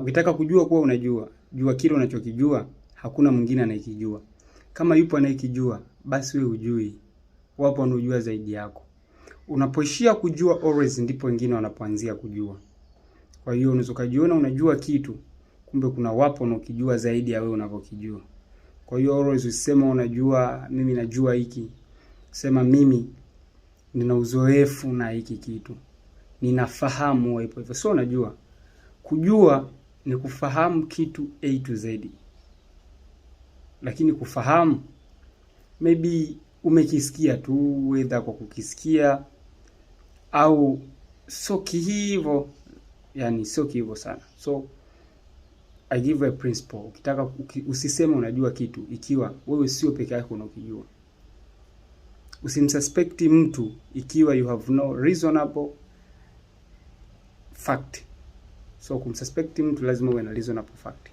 Ukitaka kujua kuwa unajua, jua kile unachokijua, hakuna mwingine anayekijua. Kama yupo anayekijua, basi wewe hujui. Wapo wanaojua zaidi yako. Unapoishia kujua always ndipo wengine wanapoanzia kujua. Kwa hiyo unaweza kujiona unajua kitu, kumbe kuna wapo wanaokijua zaidi ya wewe unavyokijua. Kwa hiyo always usisema unajua, mimi najua hiki. Sema mimi nina uzoefu na hiki kitu. Ninafahamu hivyo hivyo. Sio unajua. Kujua ni kufahamu kitu A to Z. Lakini kufahamu maybe umekisikia tu, whether kwa kukisikia au sio kihivyo, yani sio kihivyo sana. So I give a principle. Ukitaka usiseme unajua kitu ikiwa wewe sio peke yako unakijua. Usimsuspect mtu ikiwa you have no reasonable fact. So kumsuspect mtu lazima uwe na reasonable fact.